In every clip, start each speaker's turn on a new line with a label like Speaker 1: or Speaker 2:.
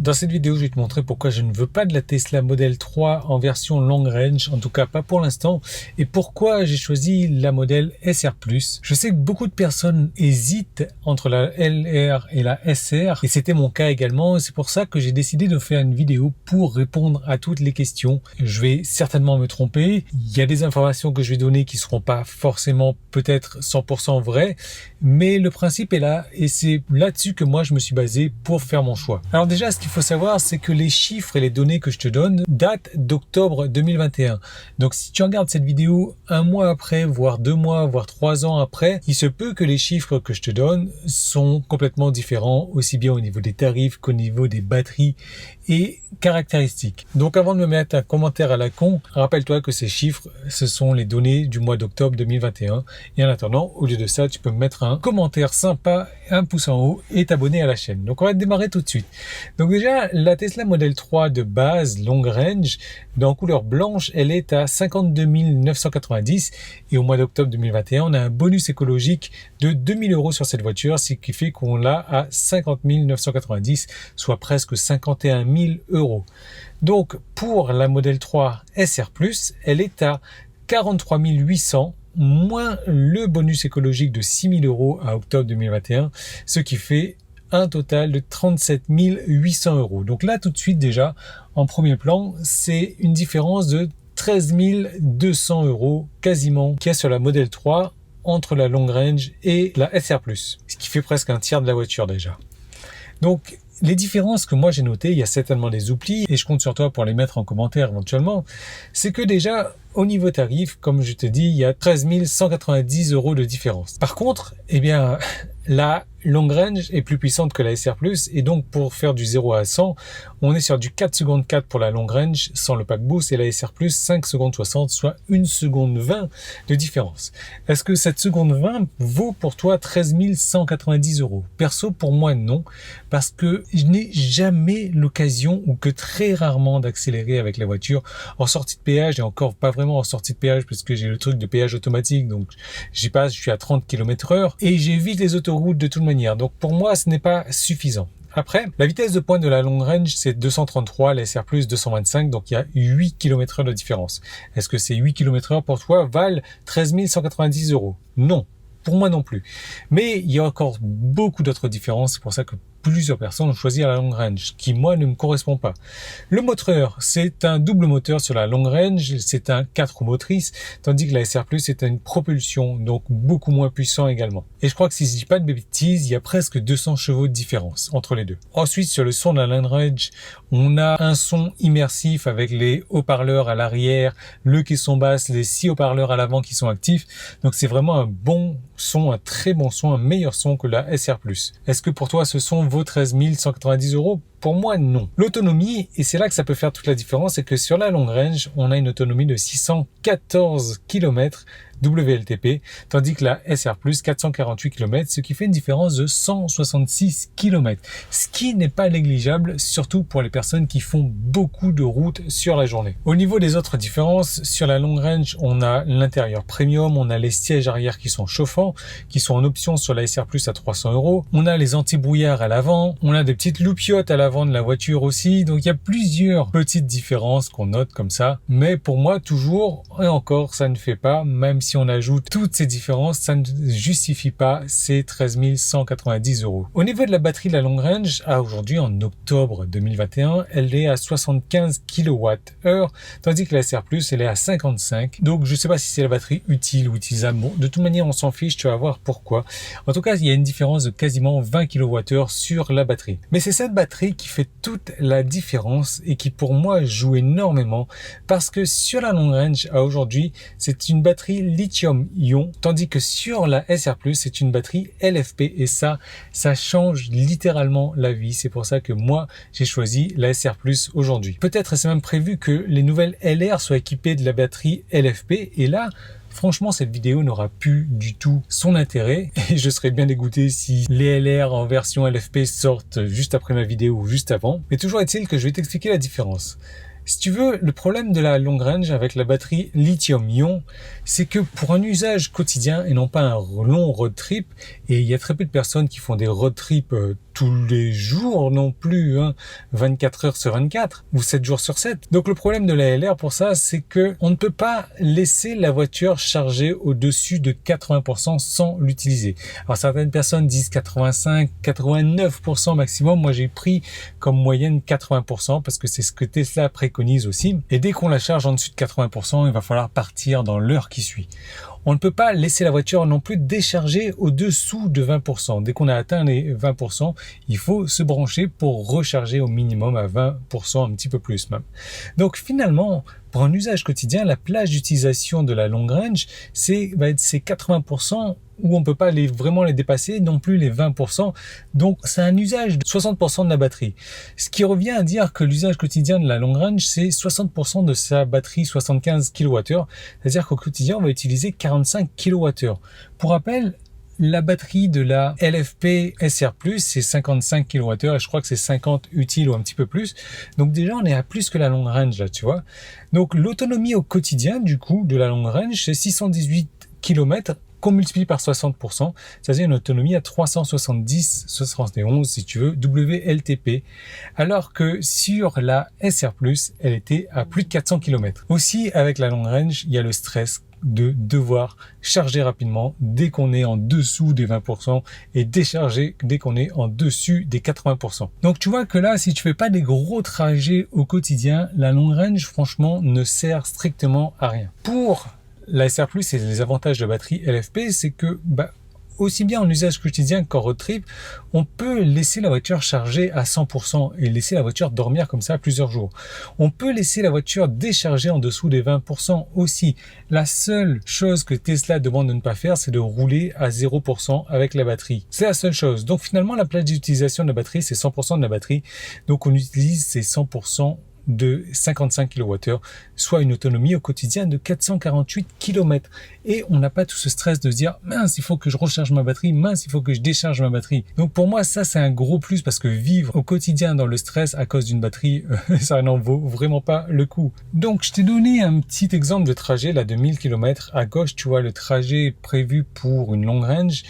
Speaker 1: Dans cette vidéo, je vais te montrer pourquoi je ne veux pas de la Tesla Model 3 en version long range, en tout cas pas pour l'instant, et pourquoi j'ai choisi la modèle SR+. Je sais que beaucoup de personnes hésitent entre la LR et la SR, et c'était mon cas également, et c'est pour ça que j'ai décidé de faire une vidéo pour répondre à toutes les questions. Je vais certainement me tromper, il y a des informations que je vais donner qui seront pas forcément peut-être 100% vraies, mais le principe est là, et c'est là-dessus que moi je me suis basé pour faire mon choix. Alors déjà, ce qu'il faut savoir, c'est que les chiffres et les données que je te donne datent d'octobre 2021. Donc si tu regardes cette vidéo un mois après, voire 2 mois, voire 3 ans après, il se peut que les chiffres que je te donne sont complètement différents, aussi bien au niveau des tarifs qu'au niveau des batteries et caractéristiques. Donc avant de me mettre un commentaire à la con, rappelle-toi que ces chiffres, ce sont les données du mois d'octobre 2021. Et en attendant, au lieu de ça, tu peux me mettre un commentaire sympa, un pouce en haut et t'abonner à la chaîne. Donc on va démarrer tout de suite. Donc déjà, la Tesla Model 3 de base long range, en couleur blanche, elle est à 52 990 et au mois d'octobre 2021, on a un bonus écologique de 2000 € sur cette voiture, ce qui fait qu'on l'a à 50 990, soit presque 51 000 €. Donc pour la Model 3 SR+, elle est à 43 800 moins le bonus écologique de 6 000 € à octobre 2021, ce qui fait un total de 37 800 €. Donc là, tout de suite déjà, en premier plan, c'est une différence de 13 200 € quasiment qu'il y a sur la Model 3 entre la long range et la SR+, ce qui fait presque un tiers de la voiture déjà. Donc les différences que moi j'ai notées, il y a certainement des oublis et je compte sur toi pour les mettre en commentaire éventuellement, c'est que déjà au niveau tarif, comme je te dis, il y a 13 190 € de différence. Par contre, eh bien, la long range est plus puissante que la SR+, et donc pour faire du 0 à 100, on est sur du 4 secondes 4 pour la long range sans le pack boost, et la SR+, 5 secondes 60, soit 1 seconde 20 de différence. Est-ce que cette seconde 20 vaut pour toi 13 190 €? Perso, pour moi, non, parce que je n'ai jamais l'occasion, ou que très rarement, d'accélérer avec la voiture en sortie de péage, et encore pas vraiment en sortie de péage, parce que j'ai le truc de péage automatique, donc j'y passe, je suis à 30 km/h, et j'évite les autoroutes de toute manière. Donc pour moi, ce n'est pas suffisant. Après, la vitesse de pointe de la long range, c'est 233, la SR+, 225, donc il y a 8 km/h de différence. Est-ce que ces 8 km/h pour toi valent 13 190 €? Non, pour moi non plus. Mais il y a encore beaucoup d'autres différences, c'est pour ça que plusieurs personnes ont choisi la long range, qui moi ne me correspond pas. Le moteur, c'est un double moteur sur la long range, c'est un 4 roues motrices, tandis que la SR+, c'est une propulsion, donc beaucoup moins puissant également. Et je crois que si je dis pas de bêtises, il y a presque 200 chevaux de différence entre les deux. Ensuite, sur le son de la long range, on a un son immersif avec les haut-parleurs à l'arrière, le caisson basse, les 6 haut-parleurs à l'avant qui sont actifs. Donc c'est vraiment un bon son, un très bon son, un meilleur son que la SR+. Est-ce que pour toi ce son vaut 13 190 €? Pour moi, non. L'autonomie, et c'est là que ça peut faire toute la différence, c'est que sur la long range, on a une autonomie de 614 km WLTP, tandis que la SR+, 448 km, ce qui fait une différence de 166 km, ce qui n'est pas négligeable, surtout pour les personnes qui font beaucoup de routes sur la journée. Au niveau des autres différences, sur la long range, on a l'intérieur premium, on a les sièges arrière qui sont chauffants, qui sont en option sur la SR+, à 300 €, on a les anti-brouillards à l'avant, on a des petites loupiottes à l'avant de la voiture aussi, donc il y a plusieurs petites différences qu'on note comme ça, mais pour moi, toujours, et encore, ça ne fait pas, même si on ajoute toutes ces différences, ça ne justifie pas ces 13 190 €. Au niveau de la batterie de la long range, aujourd'hui, en octobre 2021, elle est à 75 kWh, tandis que la SR+, elle est à 55. Donc, je ne sais pas si c'est la batterie utile ou utilisable. Bon, de toute manière, on s'en fiche, tu vas voir pourquoi. En tout cas, il y a une différence de quasiment 20 kWh sur la batterie. Mais c'est cette batterie qui fait toute la différence et qui, pour moi, joue énormément parce que sur la long range, à aujourd'hui, c'est une batterie lithium-ion, tandis que sur la SR+, c'est une batterie LFP et ça change littéralement la vie. C'est pour ça que moi, j'ai choisi la SR+ aujourd'hui. Peut-être c'est même prévu que les nouvelles LR soient équipées de la batterie LFP et là, franchement, cette vidéo n'aura plus du tout son intérêt et je serais bien dégoûté si les LR en version LFP sortent juste après ma vidéo ou juste avant. Mais toujours est-il que je vais t'expliquer la différence. Si tu veux, le problème de la long range avec la batterie lithium-ion, c'est que pour un usage quotidien et non pas un long road trip, et il y a très peu de personnes qui font des road trips tous les jours non plus, 24 heures sur 24 ou 7 jours sur 7. Donc le problème de la LR pour ça, c'est que on ne peut pas laisser la voiture chargée au-dessus de 80% sans l'utiliser. Alors certaines personnes disent 85, 89% maximum. Moi j'ai pris comme moyenne 80% parce que c'est ce que Tesla préconise aussi. Et dès qu'on la charge en dessus de 80%, il va falloir partir dans l'heure qui suit. On ne peut pas laisser la voiture non plus décharger au-dessous de 20%. Dès qu'on a atteint les 20%, il faut se brancher pour recharger au minimum à 20%, un petit peu plus même. Donc finalement, pour un usage quotidien, la plage d'utilisation de la long range, va être ces 80% où on ne peut pas vraiment les dépasser, non plus les 20%. Donc c'est un usage de 60% de la batterie. Ce qui revient à dire que l'usage quotidien de la long range, c'est 60% de sa batterie 75 kWh. C'est-à-dire qu'au quotidien, on va utiliser 45 kWh. Pour rappel, la batterie de la LFP SR+, c'est 55 kWh et je crois que c'est 50 utile ou un petit peu plus. Donc déjà, on est à plus que la long range là, tu vois. Donc l'autonomie au quotidien, du coup, de la long range, c'est 618 km qu'on multiplie par 60%, c'est-à-dire une autonomie à 371 si tu veux, WLTP, alors que sur la SR+, elle était à plus de 400 km. Aussi, avec la long range, il y a le stress de devoir charger rapidement dès qu'on est en dessous des 20% et décharger dès qu'on est en dessus des 80%. Donc tu vois que là, si tu fais pas des gros trajets au quotidien, la long range, franchement, ne sert strictement à rien. Pour la SR+, et les avantages de la batterie LFP, c'est que aussi bien en usage quotidien qu'en road trip, on peut laisser la voiture charger à 100% et laisser la voiture dormir comme ça plusieurs jours. On peut laisser la voiture décharger en dessous des 20% aussi. La seule chose que Tesla demande de ne pas faire, c'est de rouler à 0% avec la batterie. C'est la seule chose. Donc finalement, la plage d'utilisation de la batterie, c'est 100% de la batterie. Donc on utilise ces 100% de 55 kWh, soit une autonomie au quotidien de 448 km. Et on n'a pas tout ce stress de se dire mince, il faut que je recharge ma batterie, mince, il faut que je décharge ma batterie. Donc pour moi, ça c'est un gros plus parce que vivre au quotidien dans le stress à cause d'une batterie, ça n'en vaut vraiment pas le coup. Donc je t'ai donné un petit exemple de trajet là de 1000 km. À gauche, tu vois le trajet prévu pour une long range.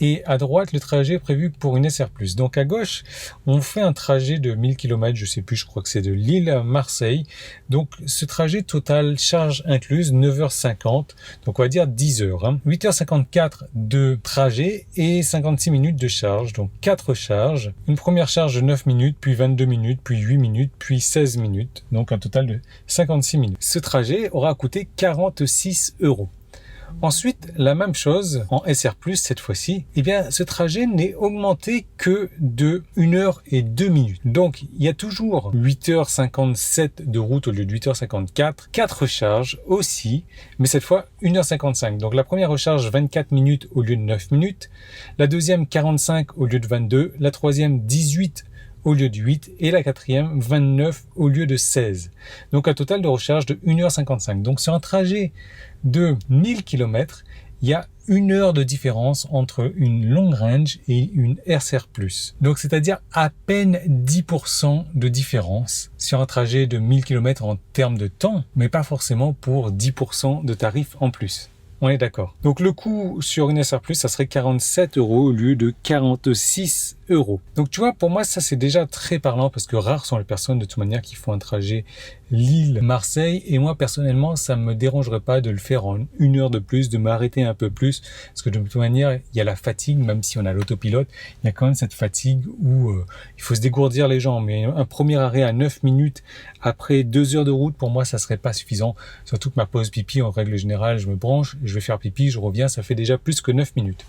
Speaker 1: Et à droite, le trajet prévu pour une SR+. Donc à gauche, on fait un trajet de 1000 km, je sais plus, je crois que c'est de Lille à Marseille. Donc ce trajet total, charge incluse, 9h50, donc on va dire 10 heures. 8h54 de trajet et 56 minutes de charge, donc 4 charges. Une première charge de 9 minutes, puis 22 minutes, puis 8 minutes, puis 16 minutes, donc un total de 56 minutes. Ce trajet aura coûté 46 €. Ensuite, la même chose en SR+, cette fois-ci, ce trajet n'est augmenté que de 1 heure et 2 minutes. Donc, il y a toujours 8h57 de route au lieu de 8h54, 4 recharges aussi, mais cette fois 1h55. Donc, la première recharge 24 minutes au lieu de 9 minutes, la deuxième 45 au lieu de 22, la troisième 18 au lieu de 8 et la quatrième 29 au lieu de 16. Donc un total de recharge de 1h55. Donc sur un trajet de 1000 km, il y a 1 heure de différence entre une long range et une SR+. Donc c'est-à-dire à peine 10% de différence sur un trajet de 1000 km en termes de temps, mais pas forcément pour 10% de tarif en plus. On est d'accord. Donc le coût sur une SR+, ça serait 47 € au lieu de 46 €. Donc tu vois, pour moi, ça c'est déjà très parlant parce que rares sont les personnes de toute manière qui font un trajet Lille-Marseille. Et moi, personnellement, ça me dérangerait pas de le faire en 1 heure de plus, de m'arrêter un peu plus. Parce que de toute manière, il y a la fatigue, même si on a l'autopilote, il y a quand même cette fatigue où il faut se dégourdir les jambes. Mais un premier arrêt à 9 minutes après 2 heures de route, pour moi, ça serait pas suffisant. Surtout que ma pause pipi, en règle générale, je me branche, je vais faire pipi, je reviens, ça fait déjà plus que 9 minutes.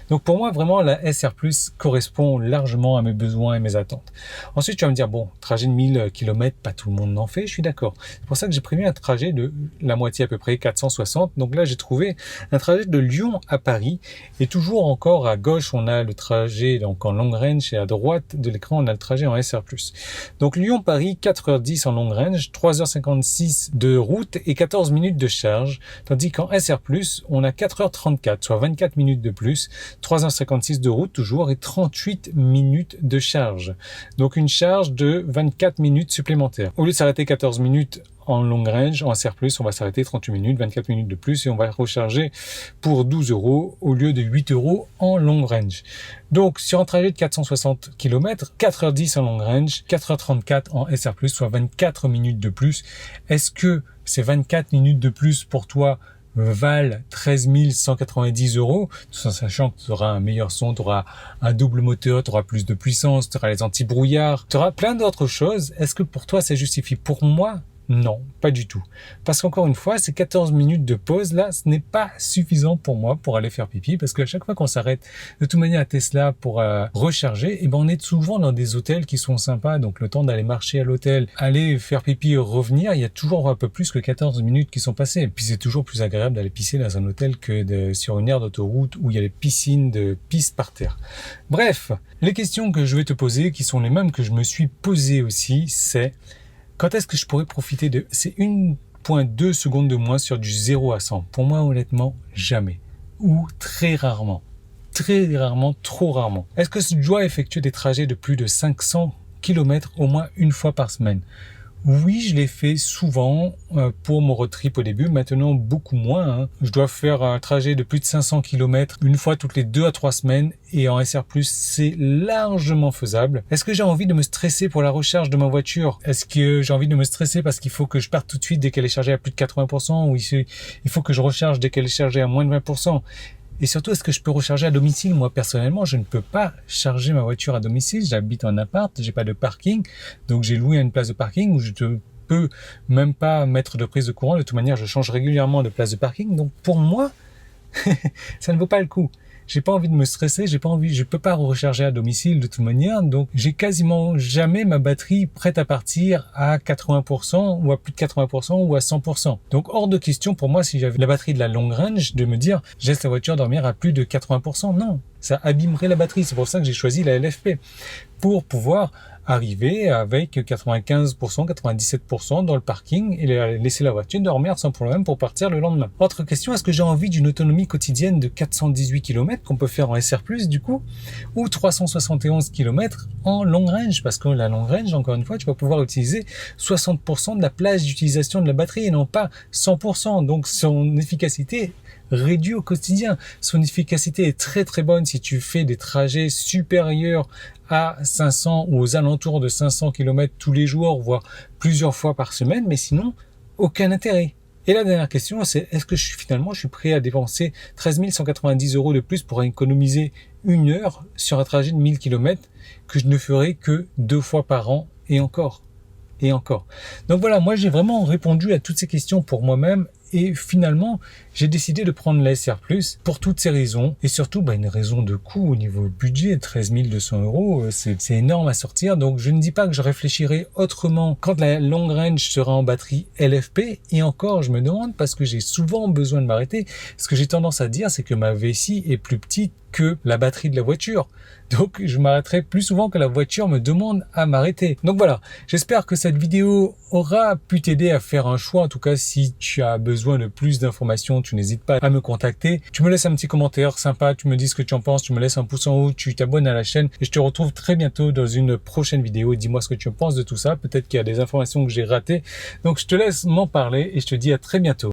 Speaker 1: Donc pour moi, vraiment, la SR+, correspond largement à mes besoins et mes attentes. Ensuite, tu vas me dire, bon, trajet de 1000 km, pas tout le monde n'en fait, je suis d'accord. C'est pour ça que j'ai prévu un trajet de la moitié à peu près, 460. Donc là, j'ai trouvé un trajet de Lyon à Paris. Et toujours encore à gauche, on a le trajet donc en long range et à droite de l'écran, on a le trajet en SR+. Donc Lyon-Paris, 4h10 en long range, 3h56 de route et 14 minutes de charge. Tandis qu'en SR+, on a 4h34, soit 24 minutes de plus, 3h56 de route toujours et 38 minutes de charge. Donc une charge de 24 minutes supplémentaires. Au lieu de s'arrêter 14 minutes en long range, en SR+, on va s'arrêter 38 minutes, 24 minutes de plus et on va recharger pour 12 € au lieu de 8 € en long range. Donc, sur un trajet de 460 km, 4h10 en long range, 4h34 en SR+, soit 24 minutes de plus. Est-ce que ces 24 minutes de plus pour toi valent 13 190 €, tout en sachant que tu auras un meilleur son, tu auras un double moteur, tu auras plus de puissance, tu auras les anti-brouillards, tu auras plein d'autres choses. Est-ce que pour toi ça justifie? Pour moi, non, pas du tout. Parce qu'encore une fois, ces 14 minutes de pause là, ce n'est pas suffisant pour moi pour aller faire pipi, parce qu'à chaque fois qu'on s'arrête de toute manière à Tesla pour recharger, et ben on est souvent dans des hôtels qui sont sympas, donc le temps d'aller marcher à l'hôtel, aller faire pipi et revenir, il y a toujours un peu plus que 14 minutes qui sont passées. Et puis c'est toujours plus agréable d'aller pisser dans un hôtel que sur une aire d'autoroute où il y a les piscines de pisse par terre. Bref, les questions que je vais te poser, qui sont les mêmes que je me suis posées aussi, c'est: quand est-ce que je pourrais profiter de ces 1,2 secondes de moins sur du 0 à 100? Pour moi, honnêtement, jamais. Ou très rarement. Très rarement, trop rarement. Est-ce que je dois effectuer des trajets de plus de 500 km au moins une fois par semaine? Oui, je l'ai fait souvent pour mon road trip au début, maintenant beaucoup moins. Je dois faire un trajet de plus de 500 km une fois toutes les 2 à 3 semaines et en SR+, c'est largement faisable. Est-ce que j'ai envie de me stresser pour la recharge de ma voiture? Est-ce que j'ai envie de me stresser parce qu'il faut que je parte tout de suite dès qu'elle est chargée à plus de 80% ou il faut que je recharge dès qu'elle est chargée à moins de 20%? Et surtout, est-ce que je peux recharger à domicile? Moi, personnellement, je ne peux pas charger ma voiture à domicile. J'habite en appart, j'ai pas de parking. Donc, j'ai loué une place de parking où je ne peux même pas mettre de prise de courant. De toute manière, je change régulièrement de place de parking. Donc, pour moi, ça ne vaut pas le coup. J'ai pas envie de me stresser, je peux pas recharger à domicile de toute manière, donc j'ai quasiment jamais ma batterie prête à partir à 80% ou à plus de 80% ou à 100%. Donc hors de question pour moi, si j'avais la batterie de la long range, de me dire je laisse la voiture dormir à plus de 80%. Non, ça abîmerait la batterie. C'est pour ça que j'ai choisi la LFP, pour pouvoir arriver avec 95%, 97% dans le parking et laisser la voiture dormir sans problème pour partir le lendemain. Autre question, est-ce que j'ai envie d'une autonomie quotidienne de 418 km qu'on peut faire en SR+, du coup, ou 371 km en long range? Parce que la long range, encore une fois, tu vas pouvoir utiliser 60% de la plage d'utilisation de la batterie et non pas 100%. Donc son efficacité réduit au quotidien. Son efficacité est très très bonne si tu fais des trajets supérieurs à 500 ou aux alentours de 500 km tous les jours, voire plusieurs fois par semaine, mais sinon, aucun intérêt. Et la dernière question, c'est est-ce que je suis prêt à dépenser 13 190 € de plus pour économiser une heure sur un trajet de 1000 km que je ne ferai que 2 fois par an et encore. Donc voilà, moi j'ai vraiment répondu à toutes ces questions pour moi-même et finalement j'ai décidé de prendre la SR+, pour toutes ces raisons et surtout une raison de coût au niveau budget, 13 200 €, c'est énorme à sortir. Donc je ne dis pas que je réfléchirai autrement quand la long range sera en batterie LFP, et encore je me demande parce que j'ai souvent besoin de m'arrêter. Ce que j'ai tendance à dire, c'est que ma vessie est plus petite que la batterie de la voiture. Donc je m'arrêterai plus souvent que la voiture me demande à m'arrêter. Donc voilà, j'espère que cette vidéo aura pu t'aider à faire un choix. En tout cas, si tu as besoin de plus d'informations, tu n'hésites pas à me contacter. Tu me laisses un petit commentaire sympa, tu me dis ce que tu en penses, tu me laisses un pouce en haut, tu t'abonnes à la chaîne et je te retrouve très bientôt dans une prochaine vidéo. Dis-moi ce que tu penses de tout ça. Peut-être qu'il y a des informations que j'ai ratées. Donc je te laisse m'en parler et je te dis à très bientôt.